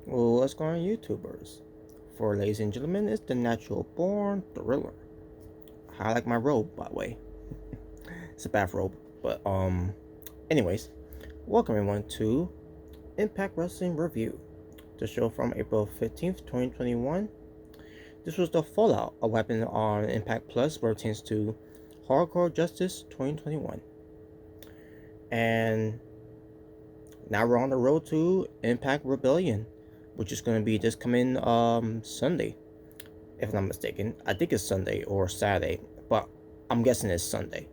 Well, what's going on, YouTubers? For ladies and gentlemen, it's the natural born thriller. I like my robe, by the way. It's a bathrobe. But anyways, welcome everyone to Impact Wrestling Review, the show from April 15th, 2021. This was the fallout of what happened on Impact Plus, where it pertains to Hardcore Justice 2021. And now we're on the road to Impact Rebellion, which is going to be this coming Sunday, if I'm not mistaken. I think it's Sunday or Saturday, but I'm guessing it's Sunday.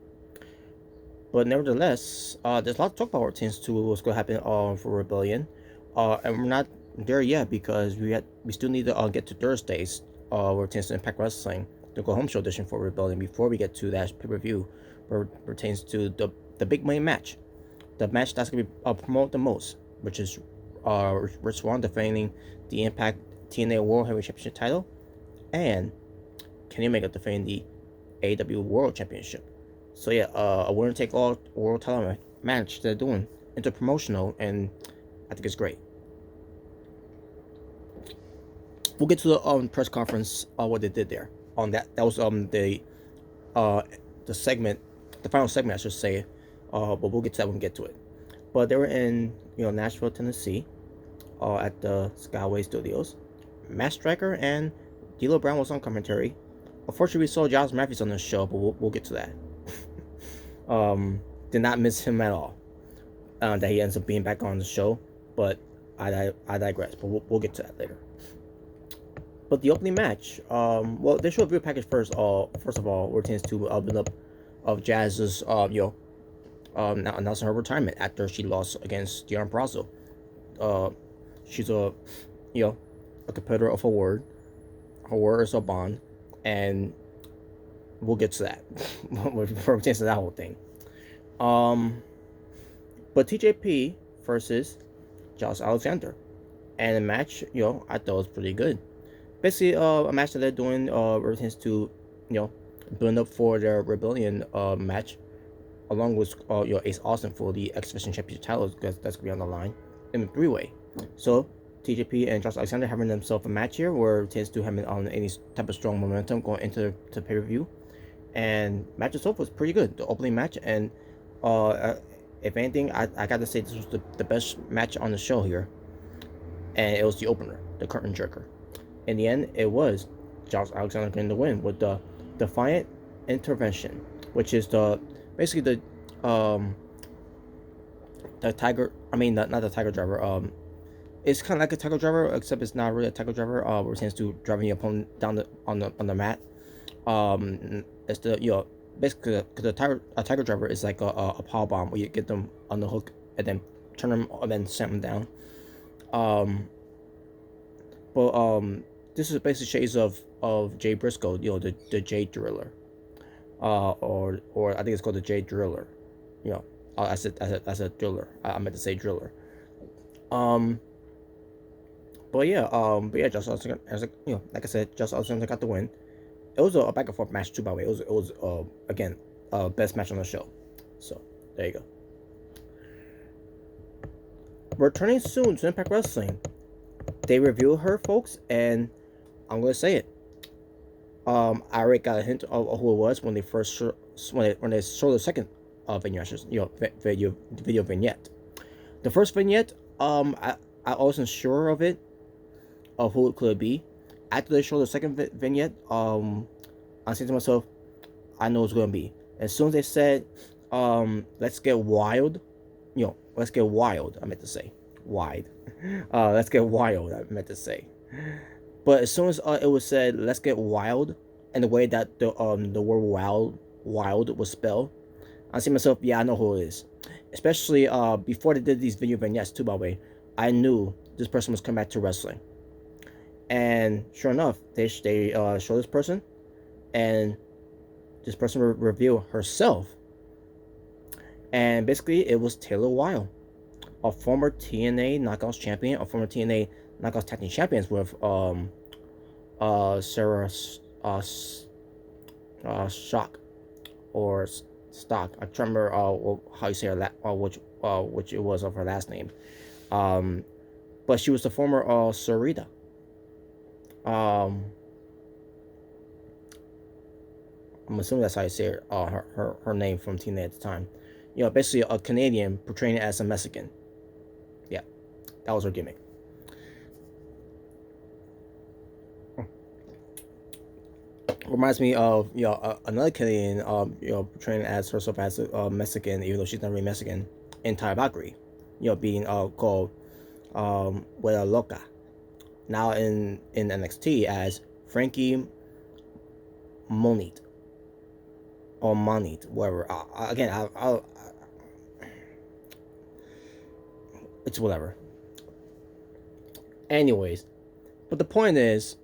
But nevertheless, there's a lot to talk about when it pertains to what's going to happen for Rebellion, and we're not there yet because we still need to get to Thursdays where it pertains to Impact Wrestling, the go home show edition for Rebellion, before we get to that pay per view where it pertains to the big money match, the match that's going to be promoted the most, which is Rich Swann defending the Impact TNA World Heavyweight Championship title, and Kenny Omega defending the AEW World Championship. So yeah, a winner take all world title match they're doing interpromotional, and I think it's great. We'll get to the press conference what they did there on that. That was the segment, the final segment I should say. But we'll get to that when we get to it. But they were in Nashville, Tennessee, at the Skyway Studios. Matt Striker and D'Lo Brown was on commentary. Unfortunately, we saw Giles Matthews on the show, but we'll get to that. Did not miss him at all. That he ends up being back on the show, but I digress. But we'll get to that later. But the opening match, well, they showed a video package first. First of all, where it tends to build up of Jazz's, announcing her retirement after she lost against Deonna Purrazzo. She's a competitor of her word. Her word is a bond, and we'll get to that before we get to that whole thing. But TJP versus Josh Alexander, and the match, I thought was pretty good. Basically, a match that they're doing pertains to, building up for their Rebellion match, along with Ace Austin for the X Division Championship title, because that's gonna be on the line in a three-way. So TJP and Josh Alexander having themselves a match here where it tends to having on any type of strong momentum going into the pay-per-view, and match itself was pretty good. The opening match, and if anything, I gotta say this was the best match on the show here, and it was the opener, the curtain jerker. In the end, it was Josh Alexander getting the win with the Defiant Intervention, which is basically the tiger. I mean, not the tiger driver. It's kind of like a tiger driver, except it's not really a tiger driver. Where it tends to driving your opponent down on the mat. It's the basically because a tiger driver is like a power bomb where you get them on the hook and then turn them and then send them down. But this is basically shades of Jay Briscoe, the Jay Driller, or I think it's called the Jay Driller. I said driller. I meant to say driller. But yeah, Josh Alexander, like I said, Josh Alexander got the win. It was a back and forth match too, by the way. It was again best match on the show. So there you go. Returning soon to Impact Wrestling, they revealed her, folks, and I'm gonna say it. I already got a hint of who it was when they first when they showed the second vignette, video vignette. The first vignette, I wasn't sure of it, of who it could be. After they showed the second vignette, I said to myself, I know it's gonna be. As soon as they said, let's get wild, let's get wild. I meant to say wide. Let's get wild. I meant to say. But as soon as it was said, let's get wild, and the way that the word wild was spelled, I see myself, yeah, I know who it is. Especially before they did these video vignettes too, by the way, I knew this person was coming back to wrestling. And sure enough, they show this person, and this person revealed herself. And basically, it was Taylor Wilde, a former TNA Knockouts champion, a former TNA Knockouts Tag Team champions with Sarah Shock or Stock. I can't remember how you say her which it was of her last name. but she was the former Sarita. Um, I'm assuming that's how you say it, her name from TNA at the time. Basically a Canadian portraying as a Mexican. Yeah, that was her gimmick. Reminds me of another Canadian portraying as herself as a Mexican, even though she's not really Mexican, in Tyra Valkyrie. Being called Wela Loca. Now in NXT as Frankie Monit or Monit, whatever. Again, it's whatever. Anyways, but the point is,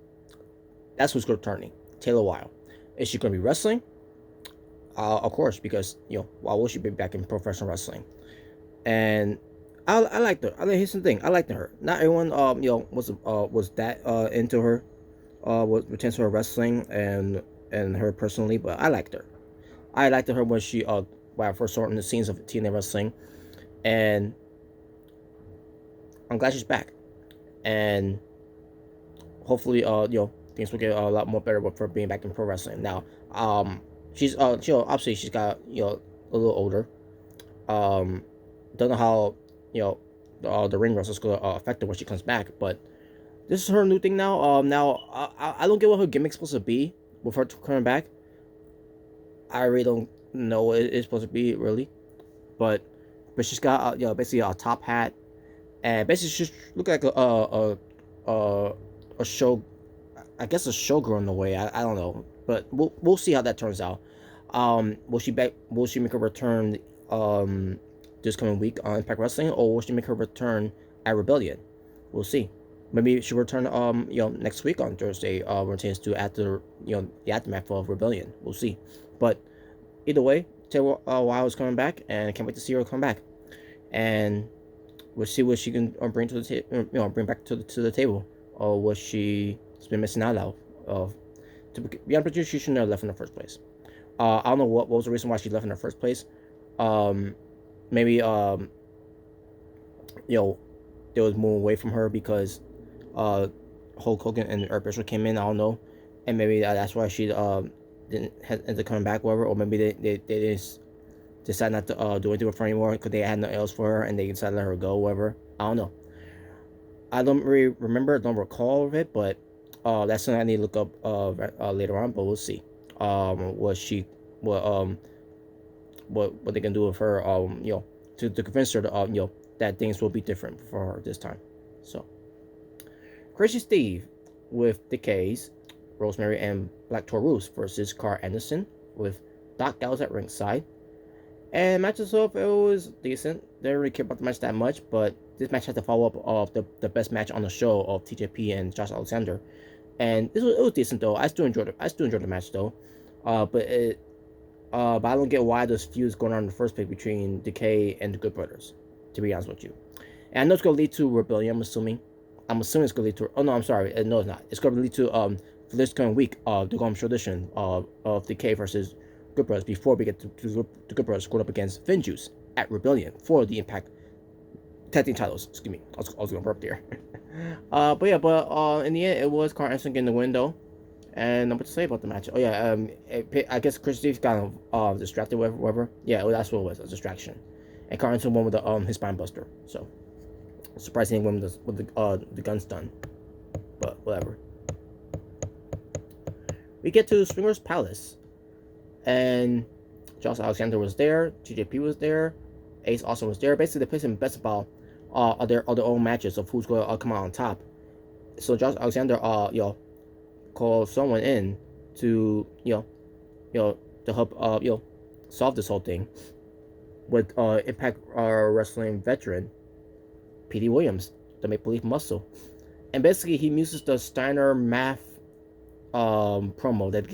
that's who's returning. Taylor Wilde. Is she going to be wrestling? Of course, because why will she be back in professional wrestling? And I liked her. Here's the thing. I liked her. Not everyone was that into her, was returns to her wrestling and her personally, but I liked her. I liked her when she when I first saw her in the scenes of TNA wrestling, and I'm glad she's back. And hopefully things will get a lot more better with her being back in pro wrestling. Now, she's obviously she's got a little older. Don't know how the ring rust is going to affect her when she comes back, but this is her new thing now. Now I don't get what her gimmick's supposed to be with her coming back. I really don't know what it's supposed to be really, but she's got basically a top hat, and basically she look like a show, I guess a showgirl in a way. I don't know, but we'll see how that turns out. Will she make a return this coming week on Impact Wrestling, or will she make her return at Rebellion? We'll see. Maybe she'll return next week on Thursday. Returns to after the aftermath of Rebellion. We'll see. But either way, Taylor Wilde is coming back, and I can't wait to see her come back. And we'll see what she can bring to the bring back to the table, or what she's been missing out of. To be honest with you, she shouldn't have left in the first place. I don't know what was the reason why she left in the first place. Maybe they was moving away from her because Hulk Hogan and Eric Bischoff came in. I don't know, and maybe that's why she didn't end up coming back, whatever. Or maybe they just decided not to do anything with her anymore because they had nothing else for her, and they decided to let her go, whatever. I don't know. I don't really remember, don't recall of it, but that's something I need to look up later on. But we'll see. What they can do with her, to convince her to, that things will be different for her this time. So, Crazy Steve with Decays, Rosemary and Black Taurus versus Carl Anderson with Doc Gallows at ringside. And match itself, it was decent. Didn't really care about the match that much, but this match had to follow up of the best match on the show of TJP and Josh Alexander, and it was decent though. I still enjoyed the match though, but I don't get why there's feuds going on in the first place between Decay and the Good Brothers, to be honest with you. And I know it's gonna lead to Rebellion. I'm assuming it's gonna lead to. Oh no, I'm sorry. No, it's not. It's gonna lead to for this coming week the Golden Tradition of Decay versus Good Brothers before we get to the Good Brothers going up against Finjuice at Rebellion for the Impact Tag Team titles. Excuse me, I was gonna burp there. But in the end, it was Carl Anderson getting the window. And what to say about the match? Oh yeah, I guess Chris Steve got distracted with whatever. Yeah, that's what it was, a distraction. And Carl Anderson won with his spine buster. So surprising he won with the gun stun. But whatever. We get to Swingers Palace, and Josh Alexander was there, TJP was there, Ace also was there. Basically, they played some bets about their own matches of who's going to come out on top. So Josh Alexander, called someone in to to help solve this whole thing with Impact Wrestling veteran P.D. Williams, the Maple Leaf Muscle, and basically he uses the Steiner Math promo that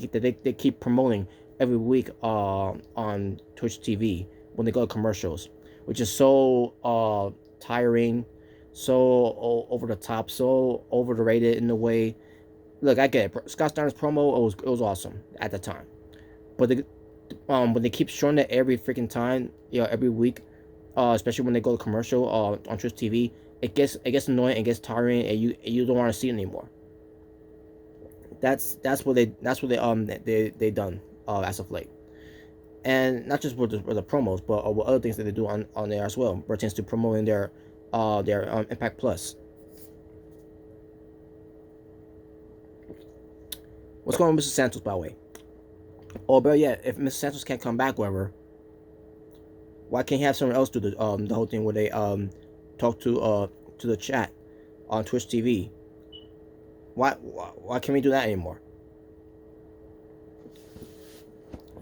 they keep promoting every week on Twitch TV when they go to commercials, which is so tiring, so over the top, so overrated in a way. Look, I get it. Scott Steiner's promo, it was awesome at the time, but when they keep showing it every freaking time, every week, especially when they go to commercial on Twitch TV, it gets annoying, it gets tiring, and you don't want to see it anymore. That's what they done as of late, and not just with the promos, but with other things that they do on there as well, pertains to promoting their Impact Plus. What's going on with Mr. Santos, by the way? Oh, but yeah, if Mr. Santos can't come back, whatever, why can't he have someone else do the whole thing where they talk to the chat on Twitch TV? Why can't we do that anymore?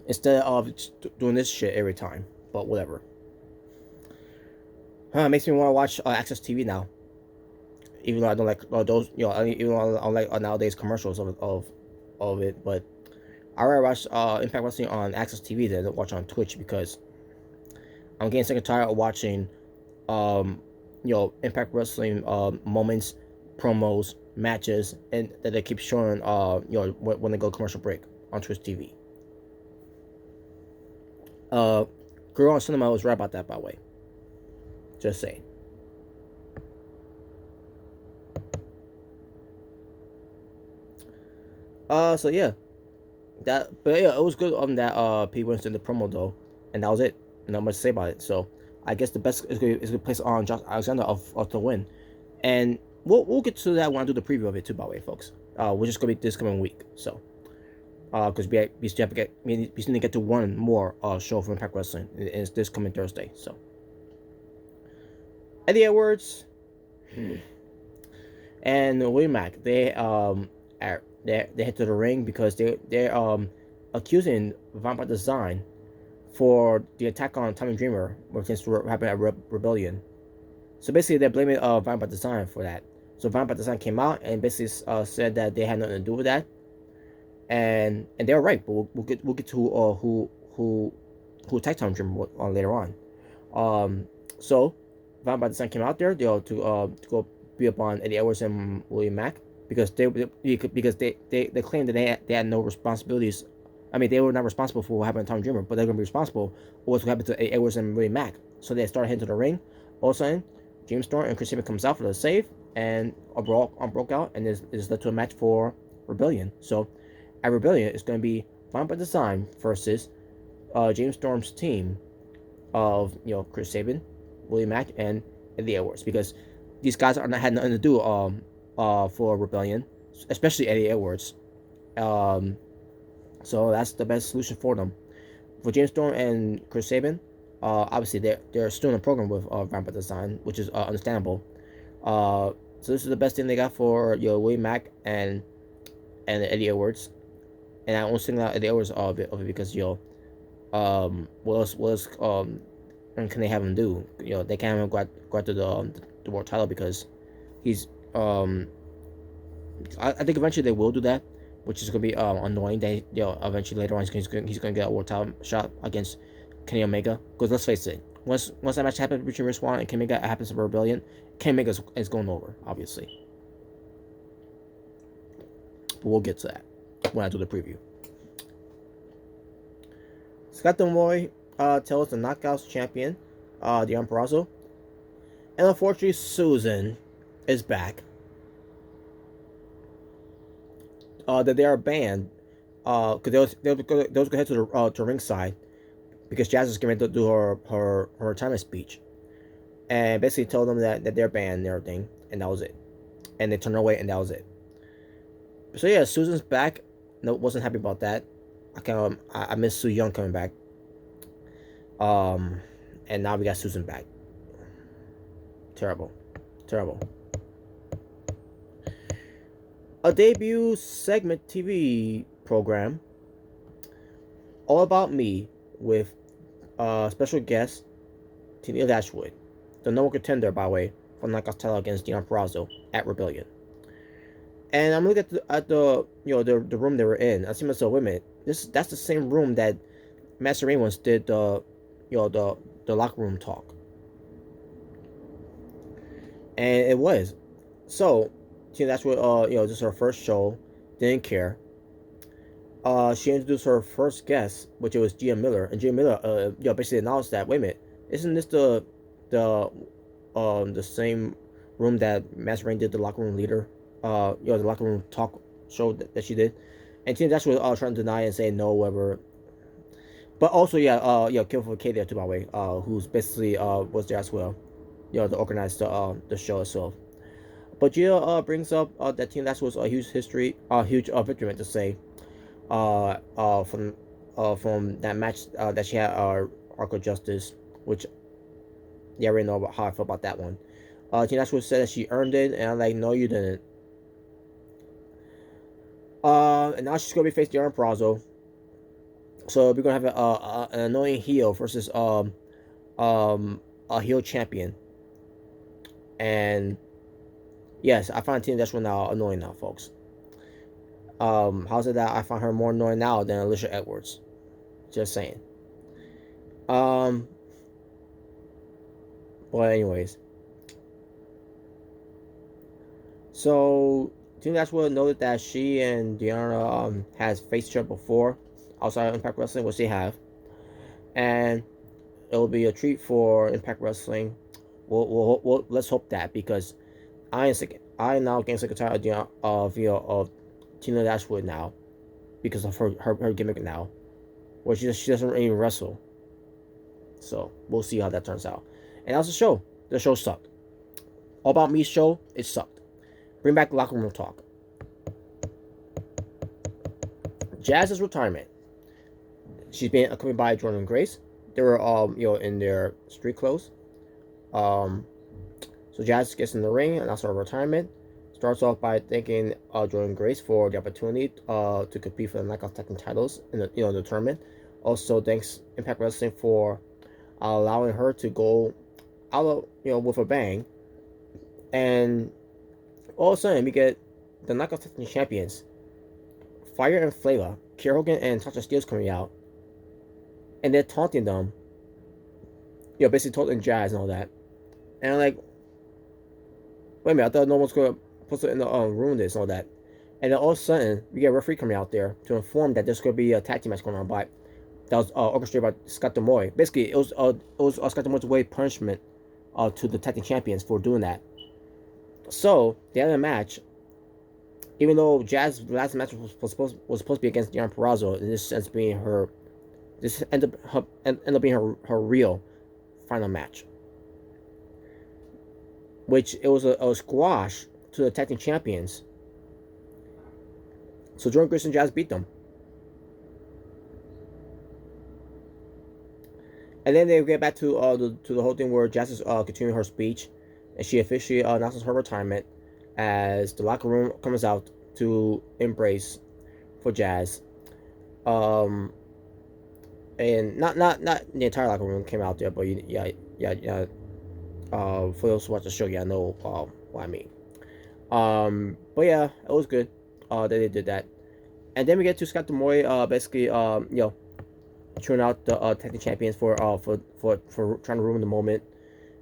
Instead of doing this shit every time. But whatever. It makes me want to watch Access TV now. Even though I don't like those, even though I don't like nowadays commercials of it. But I rather watch Impact Wrestling on Access TV than watch on Twitch, because I'm getting sick and tired of watching, Impact Wrestling moments, promos, matches, and that they keep showing, when they go commercial break on Twitch TV. Girl on Cinema was right about that, by the way. Just saying. So yeah, but yeah, it was good on that Pete Winston the promo though, and that was it. Not much to say about it. So I guess the best is going to place on Josh Alexander of the win, and we'll get to that when I do the preview of it too, by the way, folks. We're just gonna be this coming week, so because we still have to we still need to get to one more show from Impact Wrestling, and it's this coming Thursday. So Eddie Edwards and William Mack, they head to the ring because they're accusing Vampire Design for the attack on Tommy Dreamer, which happened at Rebellion. So basically, they're blaming Vampire Design for that. So Vampire Design came out and basically said that they had nothing to do with that, and they're right. But we'll get to who attacked Tommy Dreamer later on. So Vampire Design came out there to go beat up on Eddie Edwards and William Mack, because they claimed that they had no responsibilities. I mean, they were not responsible for what happened to Tom Dreamer, but they're going to be responsible for what happened to Edwards and William Mack. So they started heading to the ring. All of a sudden, James Storm and Chris Sabin comes out for the save, and a brawl broke out, and this led to a match for Rebellion. So at Rebellion, it's going to be Vampire Design versus James Storm's team of Chris Sabin, William Mack, and Eddie Edwards, because these guys had nothing to do for Rebellion, especially Eddie Edwards. So that's the best solution for them. For James Storm and Chris Sabin, obviously they're still in a program with Vampire Design, which is understandable. So this is the best thing they got for William Mack and Eddie Edwards. And I won't single out Eddie Edwards of it because what else can they have him do? They can't have him go after the world title, because he's I think eventually they will do that, which is gonna be annoying. That eventually later on he's gonna get a world title shot against Kenny Omega. Because let's face it, once that match happens between Rich Swann and Kenny Omega happens in Rebellion, Kenny Omega is going over, obviously. But we'll get to that when I do the preview. Scott D'Amore tells the Knockouts champion, Deon Purrazzo, and unfortunately Susan is back. That they are banned, because they was going to head to the ringside, because Jazz is going to do her retirement speech, and basically told them that they're banned and everything, and that was it. And they turned away, and that was it. So yeah, Susan's back. No, wasn't happy about that. I miss Su Yung coming back. And now we got Susan back. Terrible. A debut segment TV program, All About Me, with special guest Tina Dashwood, the number contender, by the way, for Knockouts title against Deon Purrazzo at Rebellion. And I'm looking at the the room they were in. I see myself, wait a minute, that's the same room that Master Ray once did the locker room talk, and it was. So that's what this is her first show. Didn't care. She introduced her first guest, which was Gia Miller, and Gia Miller basically announced that, wait a minute, isn't this the same room that Master Rain did, the locker room leader, the locker room talk show that she did, and Tina Dash was trying to deny and say no, whatever. But also, Kill for K there too, by the way, who's basically was there as well, to organize the show itself. But Gia brings up that Tina Dash was a huge huge victory, meant to say, uh, uh, from from that match that she had Arc of Justice, which you already know about how I feel about that one. Tina Dash said that she earned it, and I'm like, no, you didn't. And now she's gonna be facing Deanna Purrazzo. So we're gonna have an annoying heel versus a heel champion. And yes, I find Tina Dash now annoying now, folks. How's it that I find her more annoying now than Alicia Edwards? Just saying. But anyways, so Tina Dash noted that she and Deanna has faced each other before outside of Impact Wrestling, which they have, and it will be a treat for Impact Wrestling. We'll let's hope that, because I am now getting sick and tired of Tina Dashwood now, because of her gimmick now, where she doesn't even wrestle. So we'll see how that turns out. And that's the show. The show sucked. All About Me show, it sucked. Bring back locker room talk. Jazz's retirement. She's being accompanied by Jordan Grace. They were in their street clothes. So Jazz gets in the ring and also her retirement. Starts off by thanking Jordan Grace for the opportunity to compete for the Knockout Tag Team titles in the tournament. Also thanks Impact Wrestling for allowing her to go out with a bang. And all of a sudden we get the Knockout Tag Team champions, Fire and Flavor, Kiera Hogan and Tasha Steelz coming out, and they're taunting them. Basically taunting Jazz and all that. And I'm like, wait a minute, I thought no one's going to ruin this and all that. And then all of a sudden, we get a referee coming out there to inform that there's going to be a tag team match going on that was orchestrated by Scott D'Amore. Basically, it was Scott D'Amore's way punishment to the tag team champions for doing that. So, the end of the match, even though Jazz's last match was supposed to be against Deanna Purrazzo, in this sense being this ended up being her real final match, which it was a squash to the tag team champions. So Jordan Grace and Jazz beat them. And then they get back to the whole thing where Jazz is continuing her speech, and she officially announces her retirement as the locker room comes out to embrace for Jazz. And not the entire locker room came out there, but for those who watch the show, know what I mean. But yeah, it was good that they did that. And then we get to Scott D'Amore basically chewing out the tag team champions for trying to ruin the moment.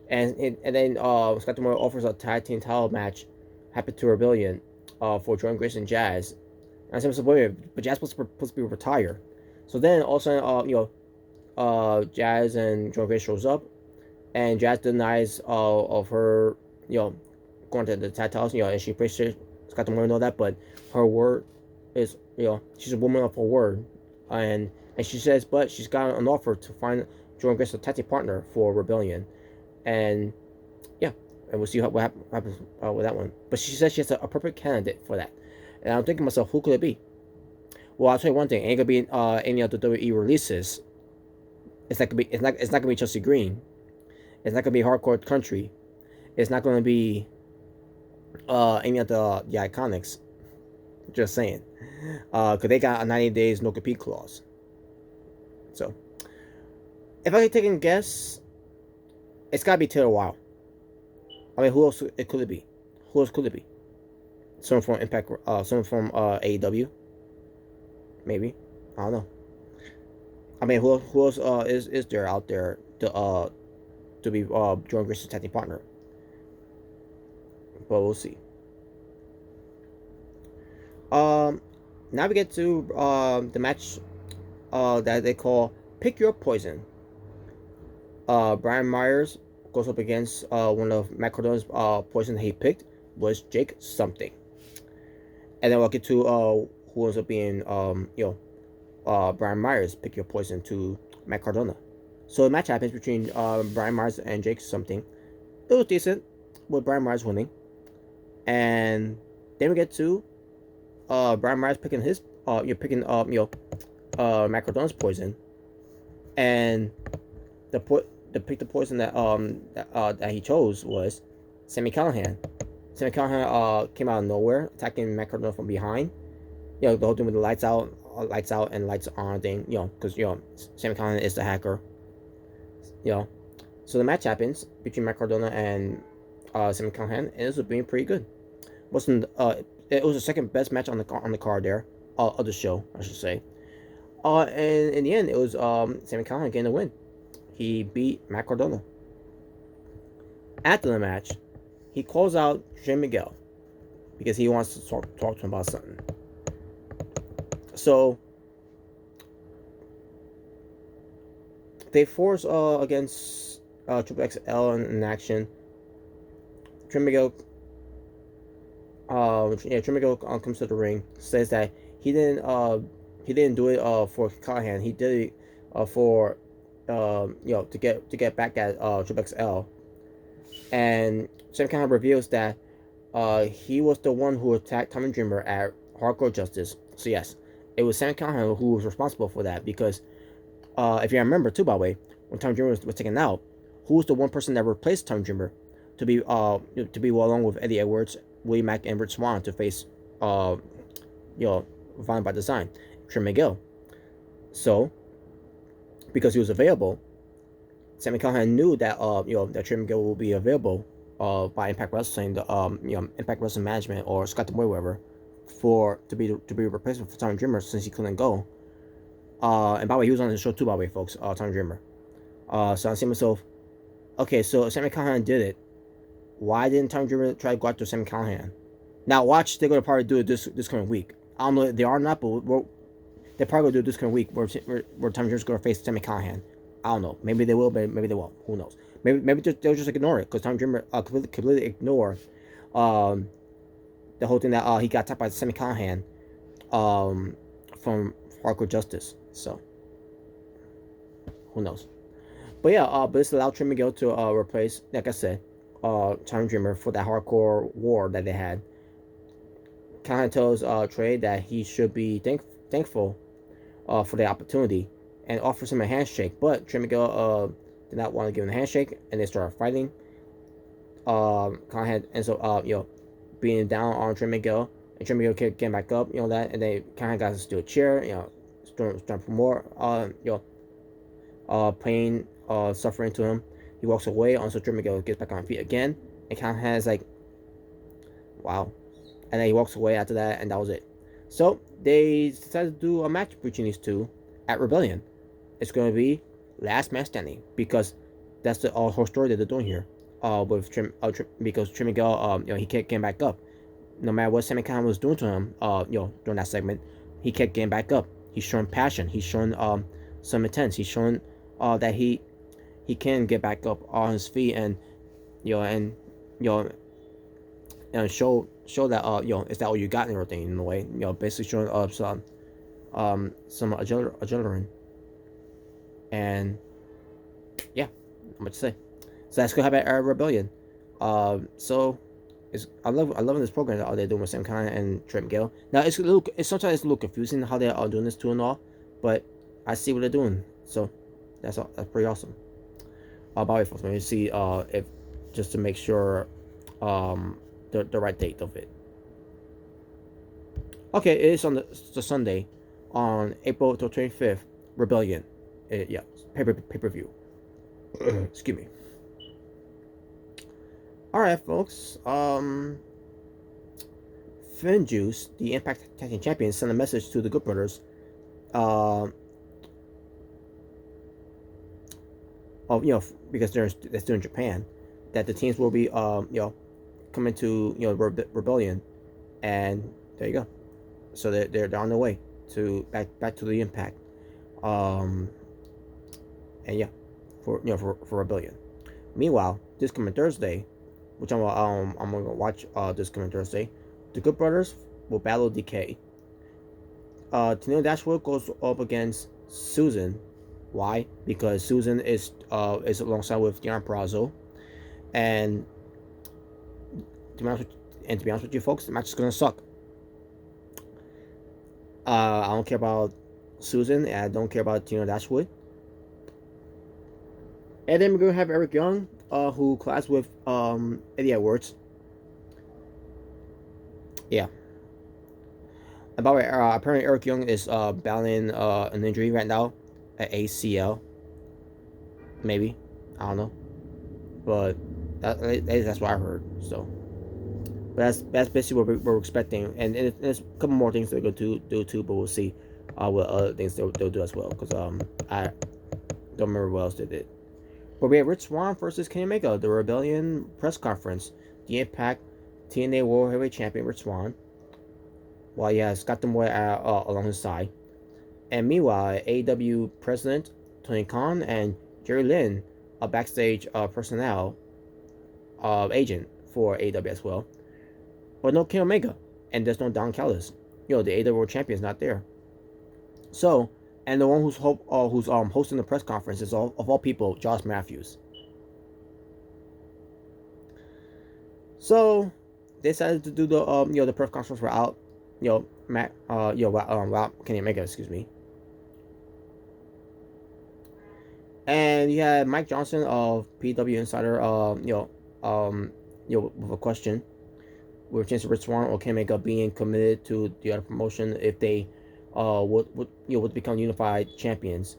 And then Scott D'Amore offers a tag team title match, Happy to Rebellion, for Jordan Grace and Jazz. And I said, but Jazz supposed to be retired. So then all of a sudden, Jazz and Jordan Grace shows up, and Jazz denies of her going to the tag titles, and she appreciates Scott D'Amore and all that, but her word is she's a woman of her word, and she says, but she's got an offer to find Jordan Grace a tag team partner for Rebellion, and and we'll see what happens with that one. But she says she has a perfect candidate for that, and I'm thinking to myself, who could it be? Well, I'll tell you one thing: it ain't gonna be any of the WWE releases. It's not gonna be Chelsea Green. It's not gonna be Hardcore Country. It's not gonna be any of the Iconics. Just saying, because they got a 90 days no compete clause. So, if I could take a guess, it's gotta be Taylor Wilde. I mean, who else could it be? Who else could it be? Someone from Impact, someone from AEW. Maybe, I don't know. I mean, who else is there out there to be Jordan Grace's tag team partner? But we'll see. Now we get to the match that they call Pick Your Poison. Brian Myers goes up against one of Matt Cardona's poison he picked was Jake something, and then we'll get to who ends up being Brian Myers pick your poison to Matt Cardona. So the match happens between Brian Myers and Jake something. It was decent with Brian Myers winning, and then we get to Brian Myers picking his Matt Cardona's poison, and the poison that he chose was Sami Callihan. Sami Callihan came out of nowhere, attacking Matt Cardona from behind. The whole thing with the lights out and lights on thing. Because Sami Callihan is the hacker. So the match happens between Matt Cardona and Sami Callihan, and it was being pretty good. It was the second best match on the card there, of the show, I should say. And in the end, it was Sami Callihan getting the win. He beat Matt Cardona. After the match, he calls out Trey Miguel because he wants to talk to him about something. So they force against Triple XL in action. Trey Miguel comes to the ring, says that he didn't do it for Callahan. He did it for to get back at Triple XL. And Sam Callahan reveals that he was the one who attacked Tommy Dreamer at Hardcore Justice. So yes, it was Sam Callahan who was responsible for that, because if you remember too, by the way, when Tommy Dreamer was taken out, who was the one person that replaced Tommy Dreamer to be along with Eddie Edwards, Willie Mack, and Rich Swann to face Violent by Design, Trey Miguel. So because he was available, Sami Callihan knew that that Trey Miguel will be available by Impact Wrestling, the Impact Wrestling Management or Scott D'Amore, whatever, to be a replacement for Tommy Dreamer since he couldn't go. And by the way, he was on the show too, by the way, folks. Tommy Dreamer. So I see myself, okay, so Sami Callihan did it. Why didn't Tommy Dreamer try to go after Sami Callihan? Now watch, they're gonna probably do it this coming week. I don't know if they are or not, but they're probably gonna do it this coming week where Tommy Dreamer's gonna face Sami Callihan. I don't know. Maybe they will, but maybe they won't. Who knows? Maybe they'll just ignore it, because Tommy Dreamer completely ignore the whole thing that he got attacked by Sami Callihan from Hardcore Justice. So who knows? But yeah, but this allowed Trey Miguel to replace, like I said, Tommy Dreamer for that hardcore war that they had. Callihan tells Trey that he should be thankful for the opportunity, and offers him a handshake. But Trey Miguel did not want to give him a handshake, and they started fighting. Callihan ends up being down on Trey Miguel, and Trey Miguel came back up, that, and they Callihan got to do a chair, starting for more pain, suffering to him. He walks away, so Trey Miguel gets back on his feet again, and Callihan's like, wow. And then he walks away after that, and that was it. So they decided to do a match between these two at Rebellion. It's going to be last man standing, because that's the whole story that they're doing here. With because Trey Miguel, he kept getting back up. No matter what Sami Callihan was doing to him, during that segment, he kept getting back up. He's showing passion. He's showing some intent. He's showing that he can get back up on his feet, and show that is that all you got and everything, in a way, basically showing some adrenaline, and yeah, not much to say. So that's gonna happen at Rebellion. So I'm loving this program that they're doing with Sam Callihan and Trey Miguel. Now it's sometimes it's a little confusing how they're all doing this too and all, but I see what they're doing, so that's pretty awesome. By the way, folks, let me see if just to make sure the right date of it. Okay, it is on the Sunday, on April 25th, Rebellion. Yeah, pay-per-view. Excuse me. Alright, folks. Finn Juice, the Impact Tag Team Champions, sent a message to the Good Brothers. Because they're still in Japan, that the teams will be coming to Rebellion, and there you go. So they're on their way to back to the Impact, and yeah, for Rebellion. Meanwhile, this coming Thursday, which I'm gonna watch this coming Thursday, the Good Brothers will battle Decay. Tennille Dashwood goes up against Susan. Why? Because Susan is alongside with Dion Perazo, and to be honest with, to be honest with you folks, the match is gonna suck. I don't care about Susan, and I don't care about Tennille Dashwood. And then we're gonna have Eric Young, who clashed with Eddie Edwards. Yeah. And by the way, apparently Eric Young is battling an injury right now at ACL. Maybe, I don't know, but that's what I heard. So, but that's basically what we're expecting, and there's a couple more things they're going to do too, but we'll see what other things they'll do as well, because I don't remember what else they did. But we have Rich Swann versus Kenny Omega, the Rebellion press conference. The Impact TNA World Heavyweight Champion Rich Swann, while he has Scott D'Amore along his side. And meanwhile, AEW President Tony Khan and Jerry Lynn, a backstage personnel agent for AEW as well. But no Kenny Omega, and there's no Don Callis. The AEW World Champion is not there. So, and the one who's hosting the press conference is of all people, Josh Matthews. So they decided to do the press conference without without Kenny Omega, excuse me. And you had Mike Johnson of PW Insider, with a question, with a chance of Rich Swann or Kenny Omega being committed to the other promotion if they would become unified champions.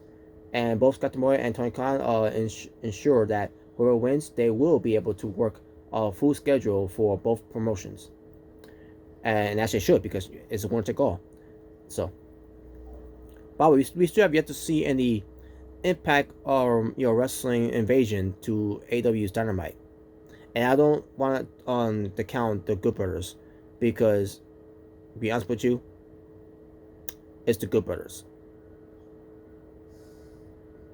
And both Scott D'Amore and Tony Khan ensure that whoever wins, they will be able to work a full schedule for both promotions. And as they should, because it's a winner take all. So, by the way, we still have yet to see any Impact or wrestling invasion to AEW's Dynamite, and I don't want to count the Good Brothers, because, to be honest with you, it's the Good Brothers,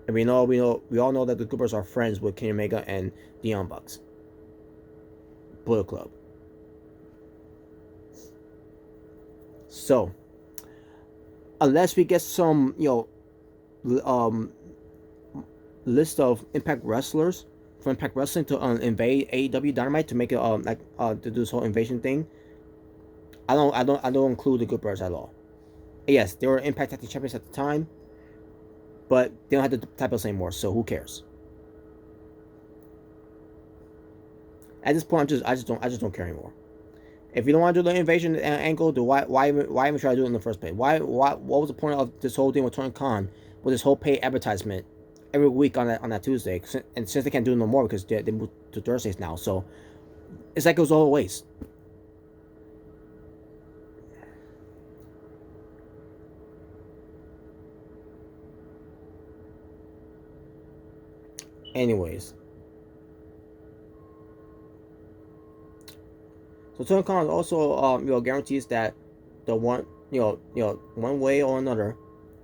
and we all know that the Good Brothers are friends with Kenny Omega and the Young Bucks, Bullet Club. So, unless we get some list of Impact wrestlers from Impact Wrestling to invade AEW Dynamite to make it to do this whole invasion thing, I don't include the Good Brothers at all. Yes, they were Impact Tag Team Champions at the time, but they don't have the titles anymore, so who cares? At this point, I just don't care anymore. If you don't want to do the invasion angle, why even try to do it in the first place? What was the point of this whole thing with Tony Khan, with this whole paid advertisement every week on that Tuesday? And since they can't do it no more because they moved to Thursdays now, so it's like it was all a waste. Anyways, so Tony Khan also guarantees that the one way or another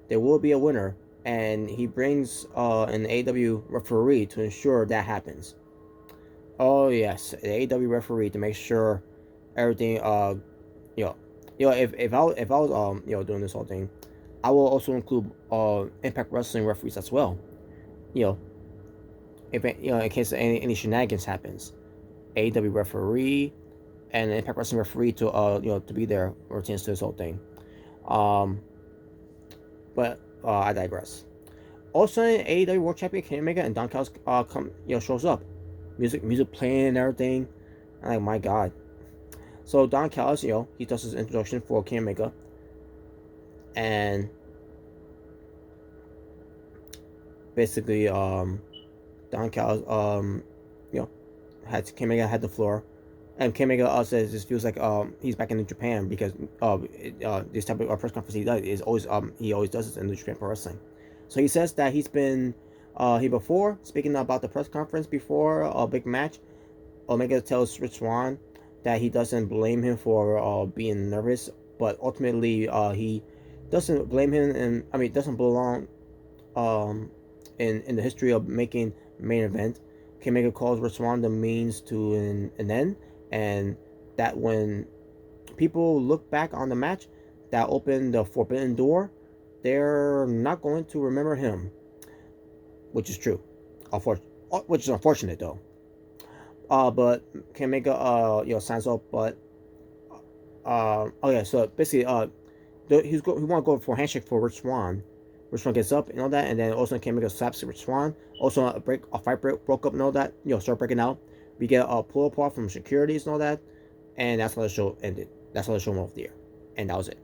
there will be a winner, and he brings an AEW referee to ensure that happens. Oh yes, an AEW referee to make sure everything if I was doing this whole thing, I will also include Impact Wrestling referees as well. If in case any shenanigans happens, AEW referee and an Impact Wrestling referee to be there or attend to this whole thing. But I digress. All of a sudden, AEW World Champion Kenny Omega and Don Callis shows up, music playing and everything. I'm like, my God. So Don Callis, he does his introduction for Kenny Omega, and basically, Don Callis, had Kenny Omega had the floor, and Kenny Omega says this feels like he's back in Japan, because this type of press conference he does is always he always does this in the Japan Pro Wrestling. So he says that he's been before speaking about the press conference before a big match, Omega tells Rich Swann that he doesn't blame him for being nervous, but ultimately he doesn't blame him, and doesn't belong in the history of making main event, Kingmaker calls Rich Swann the means to an end, and that when people look back on the match that opened the forbidden door, they're not going to remember him, which is true. Which is unfortunate though. But Kingmaker signs up, but oh yeah, so basically he want to go for a handshake for Rich Swann. Rich Swann gets up and all that, and then also Kingmaker slaps Rich Swann. Also a fight broke up and all that. Start breaking out. We get a pull apart from securities and all that, and that's how the show ended. That's how the show went off the air, and that was it.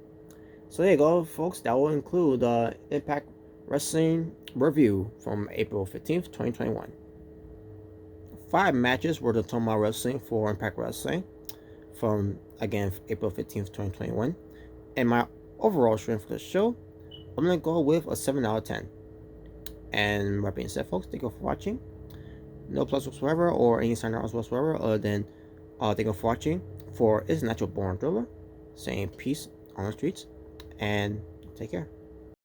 So there you go, folks. That will include the Impact Wrestling review from April 15th, 2021. 5 matches were the Toma Wrestling for Impact Wrestling from, again, April 15th, 2021. And my overall rating for the show, I'm going to go with a 7 out of 10. And that being said, folks, thank you for watching. No plus whatsoever or any sign outs whatsoever other than thank you for watching. For Is Natural Born Driller, saying peace on the streets and take care.